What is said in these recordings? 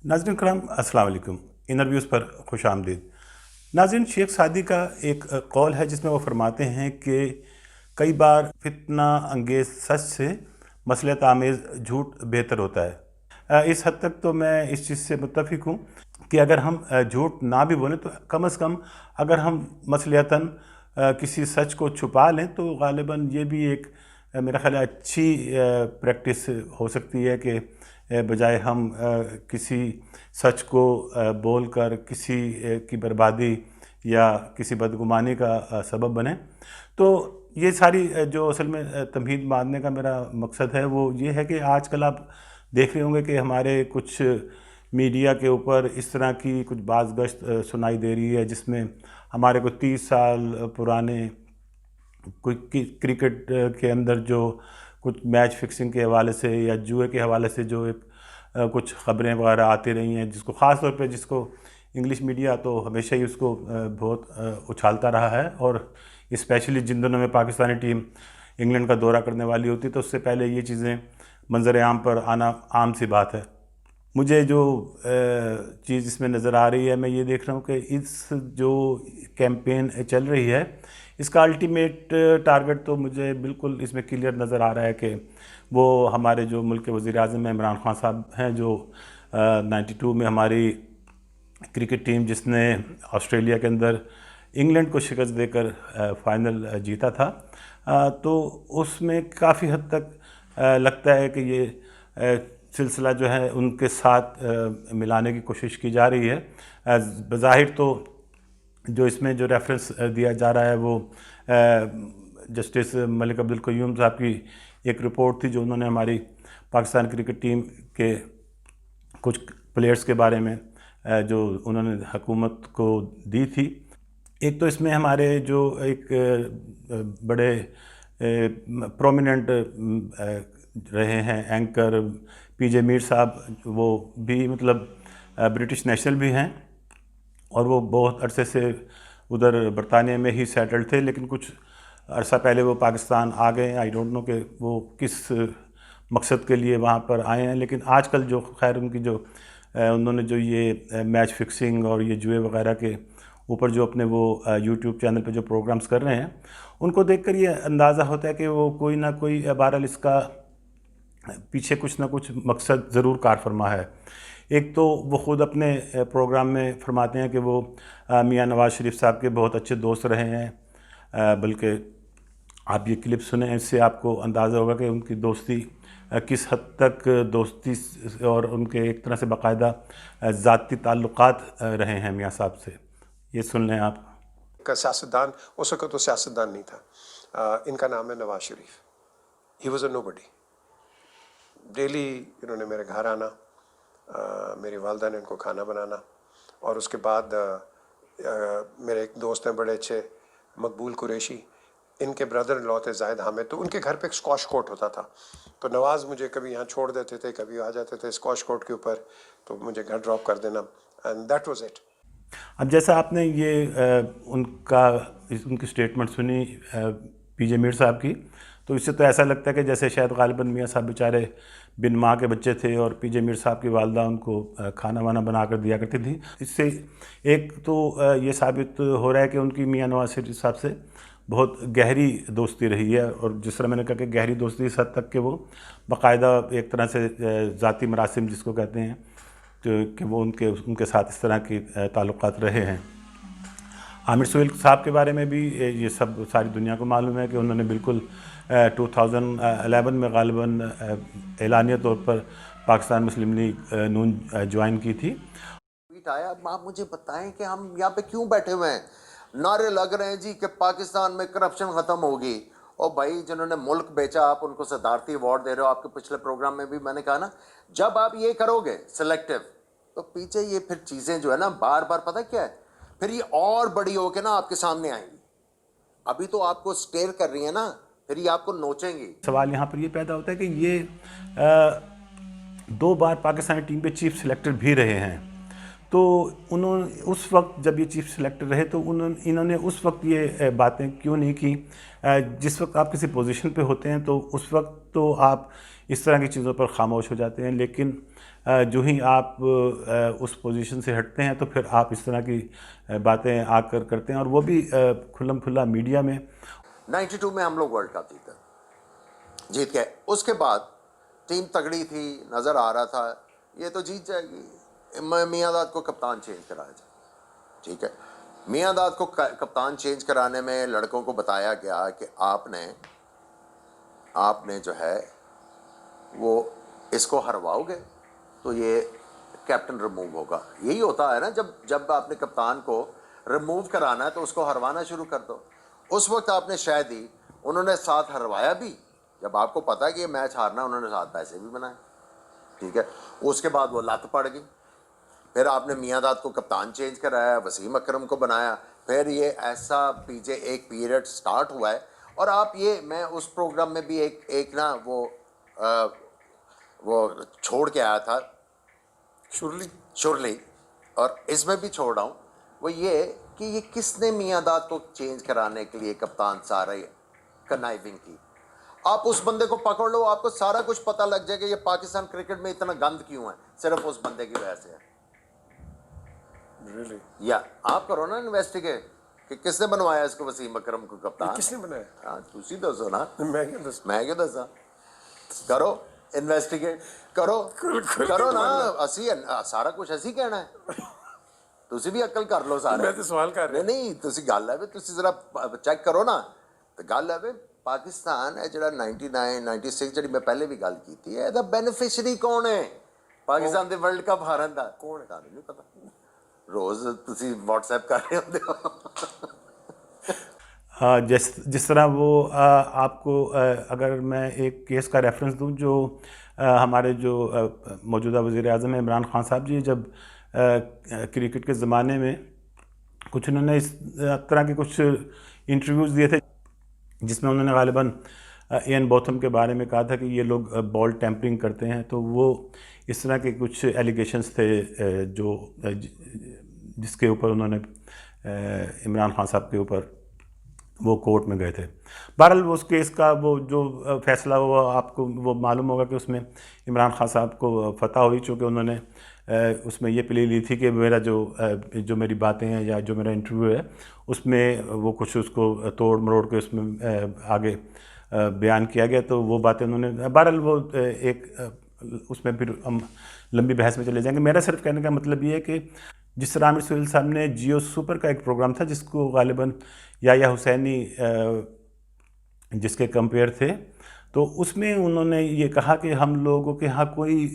नाज़रीन करम अस्सलाम वालेकुम। इंटरव्यूज़ पर खुश आमदीद। नाज़रीन, शेख सादी का एक कौल है जिसमें वो फरमाते हैं कि कई बार फितना अंगेज़ सच से मसलहत आमेज़ झूठ बेहतर होता है। इस हद तक तो मैं इस चीज़ से मुत्तफ़िक हूँ कि अगर हम झूठ ना भी बोलें तो कम से कम अगर हम मसलहतन किसी सच को छुपा लें तो ग़ालिबन ये भी एक मेरा ख़्याल है अच्छी प्रैक्टिस हो सकती है कि बजाय हम किसी सच को बोल कर किसी की बर्बादी या किसी बदगुमानी का सबब बने। तो ये सारी जो असल में तमहीद मारने का मेरा मकसद है वो ये है कि आजकल आप देख रहे होंगे कि हमारे कुछ मीडिया के ऊपर इस तरह की कुछ बाज़गश्त सुनाई दे रही है जिसमें हमारे को 30 साल पुराने कोई क्रिकेट के अंदर जो कुछ मैच फिक्सिंग के हवाले से या जुए के हवाले से जो एक कुछ ख़बरें वगैरह आती रही हैं, जिसको ख़ास तौर पे जिसको इंग्लिश मीडिया तो हमेशा ही उसको बहुत उछालता रहा है। और स्पेशली जिन दिनों में पाकिस्तानी टीम इंग्लैंड का दौरा करने वाली होती तो उससे पहले ये चीज़ें मंजर आम पर आना आम सी बात है। मुझे जो चीज़ इसमें नज़र आ रही है, मैं ये देख रहा हूँ कि इस जो कैंपेन चल रही है इसका अल्टीमेट टारगेट तो मुझे बिल्कुल इसमें क्लियर नज़र आ रहा है कि वो हमारे जो मुल्क के वज़ीर-ए-आज़म हैं इमरान खान साहब हैं, जो 92 में हमारी क्रिकेट टीम जिसने ऑस्ट्रेलिया के अंदर इंग्लैंड को शिकस्त देकर फ़ाइनल जीता था, तो उसमें काफ़ी हद तक लगता है कि ये सिलसिला जो है उनके साथ मिलाने की कोशिश की जा रही है। बज़ाहिर तो जो इसमें जो रेफरेंस दिया जा रहा है वो जस्टिस मलिक अब्दुल क़य्यूम साहब की एक रिपोर्ट थी जो उन्होंने हमारी पाकिस्तान क्रिकेट टीम के कुछ प्लेयर्स के बारे में जो उन्होंने हुकूमत को दी थी। एक तो इसमें हमारे जो एक बड़े प्रोमिनेंट रहे हैं एंकर पीजे मीर साहब, वो भी मतलब ब्रिटिश नेशनल भी हैं और वो बहुत अरसे से उधर बरतानिया में ही सेटल्ड थे, लेकिन कुछ अरसा पहले वो पाकिस्तान आ गए। आई डोंट नो कि वो किस मकसद के लिए वहाँ पर आए हैं, लेकिन आजकल जो खैर उनकी जो उन्होंने जो ये मैच फिक्सिंग और ये जुए वगैरह के ऊपर जो अपने वो यूट्यूब चैनल पे जो प्रोग्राम्स कर रहे हैं, उनको देखकर ये अंदाज़ा होता है कि वो कोई ना कोई बहरहाल इसका पीछे कुछ ना कुछ मकसद ज़रूर कार फरमा है। एक तो वो ख़ुद अपने प्रोग्राम में फरमाते हैं कि वो मियां नवाज़ शरीफ साहब के बहुत अच्छे दोस्त रहे हैं, बल्कि आप ये क्लिप सुने, इससे आपको अंदाज़ा होगा कि उनकी दोस्ती किस हद तक दोस्ती और उनके एक तरह से बाकायदा ज़ाती ताल्लुकात रहे हैं मियां साहब से। ये सुन लें आप। का सियासतदान उस वक्त तो सियासतदान नहीं था। इनका नाम है Nawaz Sharif. He was a nobody. Daily इन्होंने मेरे घर आना, मेरी वालदा ने इनको खाना बनाना, और उसके बाद मेरे एक दोस्त हैं बड़े अच्छे मकबूल कुरैशी, इनके ब्रदर इन लॉ थे जाहिद हामिद, तो उनके घर पे एक स्क्वाश कोर्ट होता था। तो नवाज़ मुझे कभी यहाँ छोड़ देते थे, कभी आ जाते थे स्क्वाश कोर्ट के ऊपर, तो मुझे घर ड्रॉप कर देना, एंड दैट वाज इट। अब जैसा आपने ये उनकी स्टेटमेंट सुनी पीजे मीर साहब की, तो इससे तो ऐसा लगता है कि जैसे शायद ग़ालिबन मियां साहब बेचारे बिन माँ के बच्चे थे और पीजे मीर साहब की वालदा उनको खाना वाना बना कर दिया करती थी। इससे एक तो ये साबित हो रहा है कि उनकी मियां नवाज शरीफ साहब से बहुत गहरी दोस्ती रही है, और जिस तरह मैंने कहा कि गहरी दोस्ती इस हद तक कि वो बाकायदा एक तरह से ज़ाती मरासिम जिसको कहते हैं तो कि वो उनके साथ इस तरह की ताल्लुकात रहे हैं। आमिर सुहेल साहब के बारे में भी ये सब सारी दुनिया को मालूम है कि उन्होंने बिल्कुल 2011 में ग़ालिबन एलानिया तौर पर पाकिस्तान मुस्लिम लीग नून ज्वाइन की थी। ट्वीट आया, आप मुझे बताएं कि हम यहाँ पे क्यों बैठे हुए हैं, नारे लग रहे हैं जी कि पाकिस्तान में करप्शन ख़त्म होगी। और भाई जिन्होंने मुल्क बेचा आप उनको सदारती अवार्ड दे रहे हो। आपके पिछले प्रोग्राम में भी मैंने कहा ना, जब आप ये करोगे सिलेक्टिव तो पीछे ये फिर चीज़ें जो है ना बार बार पता क्या है, फिर ये और बड़ी होके ना आपके सामने आएंगी। अभी तो आपको स्टेयर कर रही है ना, फिर ये आपको नोचेंगी। सवाल यहाँ पर ये पैदा होता है कि ये 2 बार पाकिस्तानी टीम के चीफ सिलेक्टर भी रहे हैं, تو انہوں اس وقت جب یہ چیف سلیکٹر رہے تو انہوں نے اس وقت یہ باتیں کیوں نہیں کی؟ جس وقت آپ کسی پوزیشن پہ ہوتے ہیں تو اس وقت تو آپ اس طرح کی چیزوں پر خاموش ہو جاتے ہیں، لیکن جو ہی آپ اس پوزیشن سے ہٹتے ہیں تو پھر آپ اس طرح کی باتیں آ کر کرتے ہیں، اور وہ بھی کھلم کھلا میڈیا میں۔ 92 میں ہم لوگ ورلڈ کپ جیت گئے۔ اس کے بعد ٹیم تگڑی تھی، نظر آ رہا تھا یہ تو جیت جائے گی، میاں داد کو کپتان چینج کرایا جائے، ٹھیک ہے۔ میاں داد کو کپتان چینج کرانے میں لڑکوں کو بتایا گیا کہ آپ نے جو ہے وہ اس کو ہرواؤ گے تو یہ کیپٹن ریموو ہوگا۔ یہی ہوتا ہے نا، جب آپ نے کپتان کو ریموو کرانا ہے تو اس کو ہروانا شروع کر دو۔ اس وقت آپ نے شے دی، انہوں نے ساتھ ہروایا بھی، جب آپ کو پتا کہ یہ میچ ہارنا، انہوں نے ساتھ پیسے بھی بنائے، ٹھیک ہے۔ اس کے بعد وہ لت پڑ گئی، پھر آپ نے میاں داد کو کپتان چینج کرایا، وسیم اکرم کو بنایا، پھر یہ ایسا پیچھے ایک پیریڈ سٹارٹ ہوا ہے۔ اور آپ یہ، میں اس پروگرام میں بھی ایک نا وہ چھوڑ کے آیا تھا شرلی، اور اس میں بھی چھوڑ رہا ہوں، وہ یہ کہ یہ کس نے میاں داد کو چینج کرانے کے لیے کپتان سارے کنائیونگ کی۔ آپ اس بندے کو پکڑ لو، آپ کو سارا کچھ پتہ لگ جائے کہ یہ پاکستان کرکٹ میں اتنا گند کیوں ہے، صرف اس بندے کی وجہ سے ہے۔ یا آپ کرو نا انویسٹیگیٹ کہ کس نے بنوایا اس کو، وسیم اکرم کو کپتان کس نے بنایا؟ ہاں تسی دسو نا، میں کیا دس میں کیوں دسا؟ کرو انویسٹیگیٹ، کرو نا، اسی سارا کچھ اسی کہنا ہے، تسی بھی عقل کر لو سارے۔ میں تو سوال کر رہا نہیں تسی گل ہے بھی، تسی ذرا چیک کرو نا، تو گل ہے بھی پاکستان ہے جڑا 99 96 جڑی میں پہلے بھی گل کیتی ہے، دا بینیفیشری کون ہے پاکستان دے ورلڈ کپ ہارن دا؟ کون ہے؟ تانوں نہیں پتہ؟ روز تسی واٹس ایپ کر رہے ہوندے ہو۔ جس طرح وہ آپ کو اگر میں ایک کیس کا ریفرنس دوں، جو ہمارے جو موجودہ وزیر اعظم ہیں عمران خان صاحب جی، جب کرکٹ کے زمانے میں کچھ انہوں نے اس طرح کے کچھ انٹرویوز دیے تھے جس میں انہوں نے غالباً ایئن بوتھم کے بارے میں کہا تھا کہ یہ لوگ بال ٹیمپرنگ کرتے ہیں، تو وہ اس طرح کے کچھ ایلیگیشنز تھے جو جس کے اوپر انہوں نے عمران خان صاحب کے اوپر وہ کورٹ میں گئے تھے۔ بہرحال وہ اس کیس کا وہ جو فیصلہ ہوا، آپ کو وہ معلوم ہوگا کہ اس میں عمران خان صاحب کو فتح ہوئی، چونکہ انہوں نے اس میں یہ پلی لی تھی کہ میرا جو میری باتیں ہیں یا جو میرا انٹرویو ہے اس میں وہ کچھ اس کو توڑ مروڑ کے اس میں آگے بیان کیا گیا، تو وہ باتیں انہوں نے بہرحال وہ ایک اس میں پھر ہم لمبی بحث میں چلے جائیں گے۔ میرا صرف کہنے کا مطلب یہ ہے کہ جس طرح عامر سہیل صاحب نے جیو سپر کا ایک پروگرام تھا جس کو غالباً یا حسینی جس کے کمپیئر تھے، تو اس میں انہوں نے یہ کہا کہ ہم لوگوں کے ہاں کوئی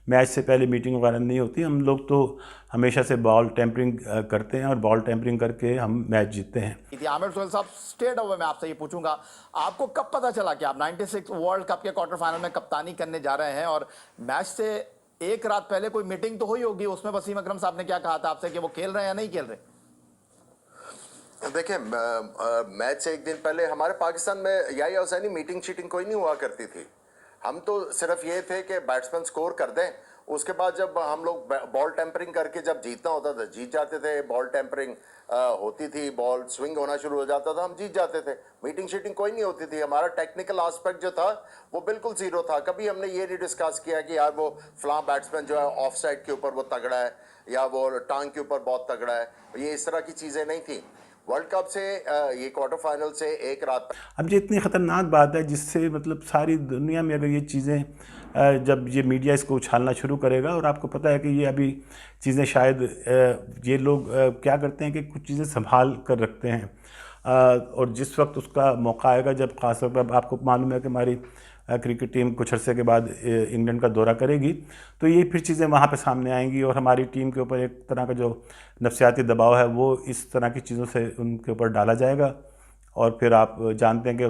میچ سے پہلے میٹنگ وغیرہ نہیں ہوتی، ہم لوگ تو ہمیشہ سے بال ٹیمپرنگ کرتے ہیں اور بال ٹیمپرنگ کر کے ہم میچ جیتتے ہیں۔ عامر سہیل صاحب، اسٹیٹ اوے میں آپ سے یہ پوچھوں گا، آپ کو کب پتہ چلا کہ آپ 96 ورلڈ کپ کے کوارٹر فائنل میں کپتانی کرنے جا رہے ہیں؟ اور میچ سے ایک رات پہلے کوئی میٹنگ تو ہوئی ہوگی، اس میں وسیم اکرم صاحب نے کیا کہا تھا آپ سے کہ وہ کھیل رہے ہیں یا نہیں کھیل رہے؟ دیکھیں میچ سے ایک دن پہلے ہمارے پاکستان میں یا حسینی میٹنگ شیٹنگ کوئی نہیں ہوا کرتی تھی، ہم تو صرف یہ تھے کہ بیٹسمین سکور کر دیں، اس کے بعد جب ہم لوگ بال ٹیمپرنگ کر کے جب جیتنا ہوتا تھا جیت جاتے تھے، بال ٹیمپرنگ ہوتی تھی، بال سوئنگ ہونا شروع ہو جاتا تھا، ہم جیت جاتے تھے، میٹنگ شیٹنگ کوئی نہیں ہوتی تھی۔ ہمارا ٹیکنیکل آسپیکٹ جو تھا وہ بالکل زیرو تھا، کبھی ہم نے یہ نہیں ڈسکس کیا کہ یار وہ فلاں بیٹسمین جو ہے آف سائڈ کے اوپر وہ تگڑا ہے یا وہ ٹانگ کے اوپر بہت تگڑا ہے، یہ اس طرح کی چیزیں نہیں تھیں۔ ورلڈ کپ سے یہ کوارٹر فائنل سے ایک رات اب یہ اتنی خطرناک بات ہے جس سے مطلب ساری دنیا میں اگر یہ چیزیں جب یہ میڈیا اس کو اچھالنا شروع کرے گا، اور آپ کو پتہ ہے کہ یہ ابھی چیزیں شاید یہ لوگ کیا کرتے ہیں کہ کچھ چیزیں سنبھال کر رکھتے ہیں، اور جس وقت اس کا موقع آئے گا، جب خاص طور پر آپ کو معلوم ہے کہ ہماری کرکٹ ٹیم کچھ عرصے کے بعد انگلینڈ کا دورہ کرے گی، تو یہ پھر چیزیں وہاں پہ سامنے آئیں گی، اور ہماری ٹیم کے اوپر ایک طرح کا جو نفسیاتی دباؤ ہے وہ اس طرح کی چیزوں سے ان کے اوپر ڈالا جائے گا، اور پھر آپ جانتے ہیں کہ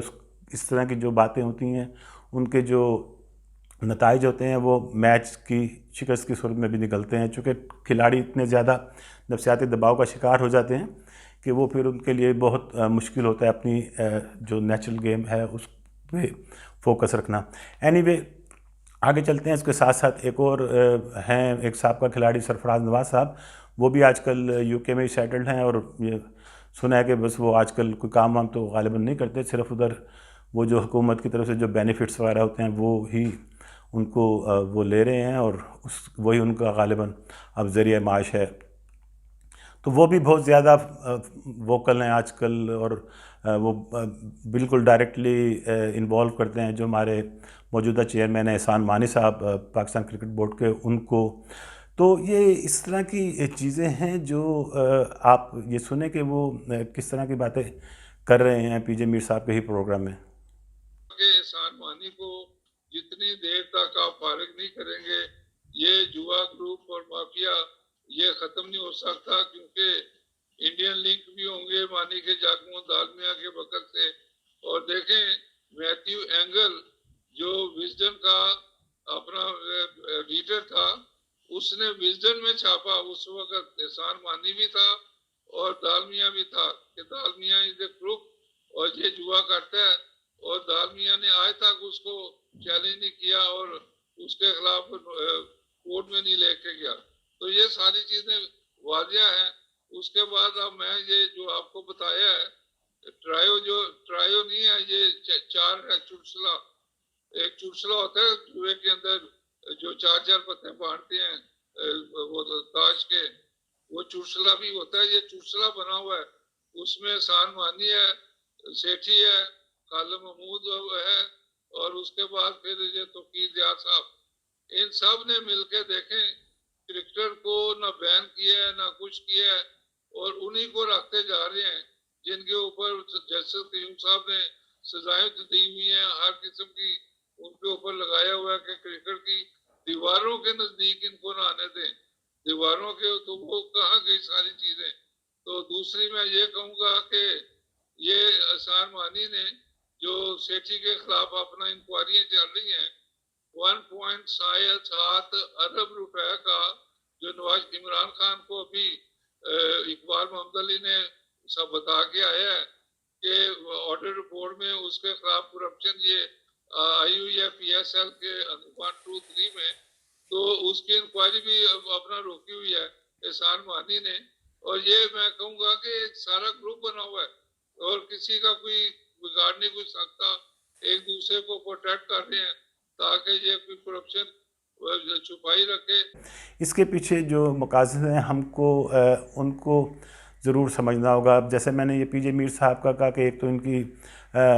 اس طرح کی جو باتیں ہوتی ہیں ان کے جو نتائج ہوتے ہیں وہ میچ کی شکست کی صورت میں بھی نکلتے ہیں، چونکہ کھلاڑی اتنے زیادہ نفسیاتی دباؤ کا شکار ہو جاتے ہیں کہ وہ پھر ان کے لیے بہت مشکل ہوتا ہے اپنی جو نیچرل گیم ہے اس پہ فوکس رکھنا۔ اینی وے، आगे चलते हैं, इसके साथ साथ एक और हैं एक साबका खिलाड़ी सरफराज नवाज साहब, वो भी आजकल यूके में ही सेटल्ड हैं, और ये सुना है कि बस वो आजकल कोई काम वाम तो गालिबन नहीं करते, सिर्फ उधर वो जो हुकूमत की तरफ से जो बेनिफिट्स वगैरह होते हैं वो ही उनको वो ले रहे हैं, और वही उनका गालिबन अब ज़रिया माश है। तो वो भी बहुत ज़्यादा वोकल हैं आजकल, और वो बिल्कुल डायरेक्टली इन्वॉल्व करते हैं जो हमारे मौजूदा चेयरमैन हैं एहसान मानी साहब पाकिस्तान क्रिकेट बोर्ड के, उनको। तो ये इस तरह की चीज़ें हैं जो आप ये सुने कि वो किस तरह की बातें कर रहे हैं पीजे मीर साहब के ही प्रोग्राम में। एहसान मानी को जितनी देर तक आप फारिग नहीं करेंगे, ये जुआ ग्रुप और माफिया ये ख़त्म नहीं हो सकता, क्योंकि इंडियन लिंक भी होंगे मानी के जागमो दालमिया के वक़्त से। और देखें मैथ्यू एंगल जो विजडन का अपना रीडर था, उसने विजडन में छापा, उस वक़्त एहसान मानी भी था और दालमिया भी था कि दालमिया इज ए क्रूक और ये जुआ करता है, और दालमिया ने आज तक उसको चैलेंज नहीं किया और उसके खिलाफ कोर्ट में नहीं लेके गया। तो ये सारी चीज़ें वाजिया हैं। उसके बाद अब मैं ये जो आपको बताया है, ट्रायो नहीं है, ये चार है चुटसला। एक चुटसला होता है जुए के अंदर जो चार चार पत्ते बांटते हैं, वो तो ताश के, वो चुटसला भी होता है। ये चुटसला बना हुआ है, उसमें एहसान मानी है, सेठी है, कालम महमूद है, और उसके बाद फिर ये तौकीर दियार साहब, इन सब ने मिलके देखें क्रिकेटर को ना बैन किया है ना कुछ किया है, और उन्हीं को रखते जा रहे हैं जिनके ऊपर जस्टिस क्यूम साहब ने सजाएं तो दी हुई हैं हर किस्म की, उनके ऊपर लगाया हुआ है कि क्रिकेट की दीवारों के नजदीक इनको ना आने दें, दीवारों के, तो वो कहाँ गई सारी चीजें। तो दूसरी मैं ये कहूँगा कि ये एहसान मानी ने जो सेठी के खिलाफ अपना इंक्वायरियां चल रही हैं, 1.7 अरब रुपए का जो नवाज इमरान खान को अभी इकबाल मोहम्मद अली ने सब बता के आया है कि ऑडिट रिपोर्ट में उसके खिलाफ करप्शन ये आई हुई है PSL के 123 में, तो उसकी इंक्वायरी भी अपना रोकी हुई है एहसान मानी ने। और ये मैं कहूँगा कि सारा ग्रुप बना हुआ है और किसी का कोई बिगाड़ नहीं कुछ सकता, एक दूसरे को प्रोटेक्ट कर रहे हैं ताकि ये कोई करप्शन छुपाई रखे। इसके पीछे जो मकासद हैं हमको उनको ज़रूर समझना होगा। अब जैसे मैंने ये पीजे मीर साहब का कहा कि एक तो इनकी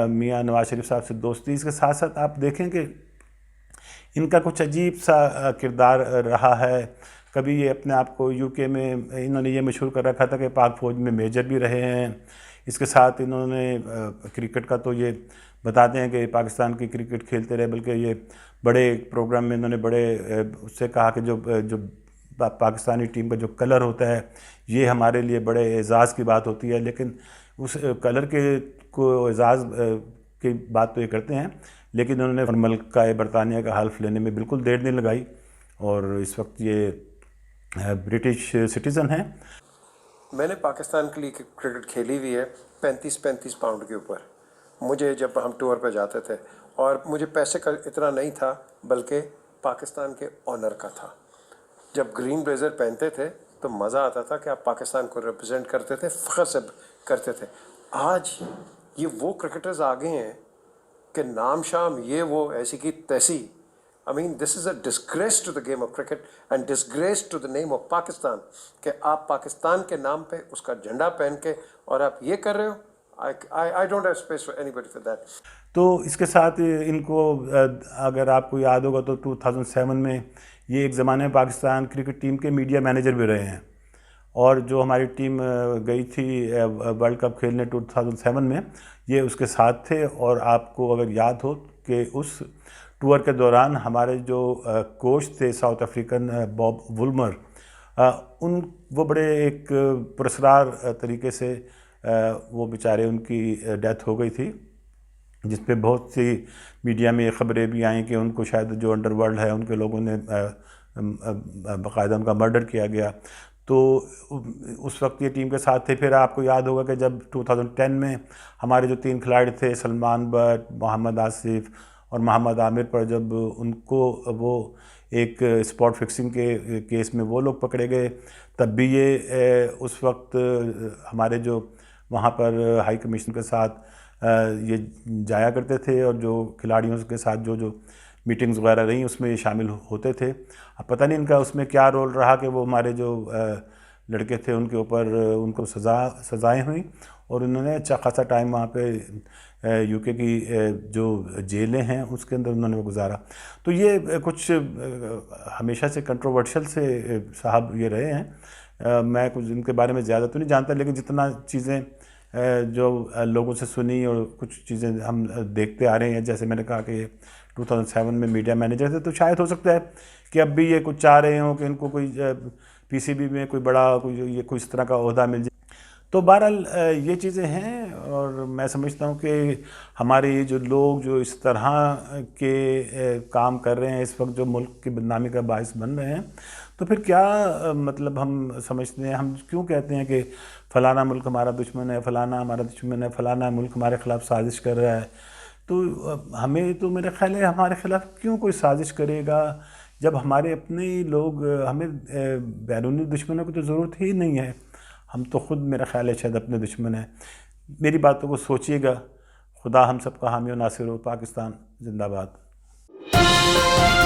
मियां नवाज शरीफ साहब से दोस्ती, इसके साथ साथ आप देखें कि इनका कुछ अजीब सा किरदार रहा है। कभी ये अपने आप को यूके में इन्होंने ये मशहूर कर रखा था कि पाक फ़ौज में मेजर भी रहे हैं। इसके साथ इन्होंने क्रिकेट का तो ये बताते हैं कि पाकिस्तान की क्रिकेट खेलते रहे, बल्कि ये बड़े प्रोग्राम में इन्होंने बड़े उससे कहा कि जो पाकिस्तानी टीम का जो कलर होता है ये हमारे लिए बड़े एज़ाज़ की बात होती है, लेकिन उस कलर के को एज़ाज़ की बात तो ये करते हैं, लेकिन उन्होंने मलका बरतानिया का हल्फ लेने में बिल्कुल देर नहीं लगाई, और इस वक्त ये ब्रिटिश सिटीज़न हैं। मैंने पाकिस्तान के लिए क्रिकेट खेली हुई है 35-35 पाउंड के ऊपर। मुझे जब हम टूर पे जाते थे, और मुझे पैसे का इतना नहीं था बल्कि पाकिस्तान के ऑनर का था। जब ग्रीन ब्लेजर पहनते थे तो मज़ा आता था कि आप पाकिस्तान को रिप्रेजेंट करते थे, फ़ख्र से करते थे। आज ये वो क्रिकेटर्स आ गए हैं कि नाम शाम ये वो ऐसी की तैसी। I mean, this is a disgrace to the game of cricket and disgrace to the name of Pakistan कि आप पाकिस्तान के नाम पे उसका झंडा पहन के और आप ये कर रहे हो। I don't have space for anybody for that. तो इसके साथ इनको अगर आपको याद होगा तो 2007 में ये एक ज़माने में पाकिस्तान क्रिकेट टीम के मीडिया मैनेजर भी रहे हैं, और जो हमारी टीम गई थी वर्ल्ड कप खेलने 2007 में ये उसके साथ थे। और आपको अगर याद हो कि उस टूर के दौरान हमारे जो कोच थे साउथ अफ्रीकन बॉब वुल्मर, वो बड़े एक पुरस्कार तरीके से वो बेचारे उनकी डेथ हो गई थी, जिस पे बहुत सी मीडिया में ख़बरें भी आई कि उनको शायद जो अंडरवर्ल्ड है उनके लोगों ने बाकायदा उनका मर्डर किया गया। तो उस वक्त ये टीम के साथ थे। फिर आपको याद होगा कि जब 2010 में हमारे जो 3 खिलाड़ी थे, सलमान बट, मोहम्मद आसिफ اور محمد عامر پر جب ان کو وہ ایک اسپاٹ فکسنگ کے کیس میں وہ لوگ پکڑے گئے، تب بھی یہ اس وقت ہمارے جو وہاں پر ہائی کمیشن کے ساتھ یہ جایا کرتے تھے اور جو کھلاڑیوں کے ساتھ جو میٹنگز وغیرہ رہیں اس میں یہ شامل ہوتے تھے. اب پتہ نہیں ان کا اس میں کیا رول رہا کہ وہ ہمارے جو لڑکے تھے ان کے اوپر ان کو سزائیں ہوئیں اور انہوں نے اچھا خاصا ٹائم وہاں پہ یو کے کی جو جیلیں ہیں اس کے اندر انہوں نے وہ گزارا. تو یہ کچھ ہمیشہ سے کنٹروورشل سے صاحب یہ رہے ہیں. میں کچھ ان کے بارے میں زیادہ تو نہیں جانتا، لیکن جتنا چیزیں جو لوگوں سے سنی اور کچھ چیزیں ہم دیکھتے آ رہے ہیں، جیسے میں نے کہا کہ یہ 2007 میں میڈیا مینیجر تھے، تو شاید ہو سکتا ہے کہ اب بھی یہ کچھ چاہ رہے ہوں کہ ان کو کوئی پی سی بی میں کوئی بڑا کوئی اس طرح کا عہدہ مل جائے. تو بہرحال یہ چیزیں ہیں، اور میں سمجھتا ہوں کہ ہمارے یہ جو لوگ جو اس طرح کے کام کر رہے ہیں اس وقت، جو ملک کی بدنامی کا باعث بن رہے ہیں، تو پھر کیا مطلب ہم سمجھتے ہیں، ہم کیوں کہتے ہیں کہ فلانا ملک ہمارا دشمن ہے، فلانا ہمارا دشمن ہے، فلانا ملک ہمارے خلاف سازش کر رہا ہے. تو ہمیں تو میرا خیال ہے ہمارے خلاف کیوں کوئی سازش کرے گا جب ہمارے اپنے لوگ، ہمیں بیرونی دشمنوں کی تو ضرورت ہی نہیں ہے. ہم تو خود میرا خیال ہے شاید اپنے دشمن ہیں. میری باتوں کو سوچیے گا. خدا ہم سب کا حامی و ناصر ہو. پاکستان زندہ باد.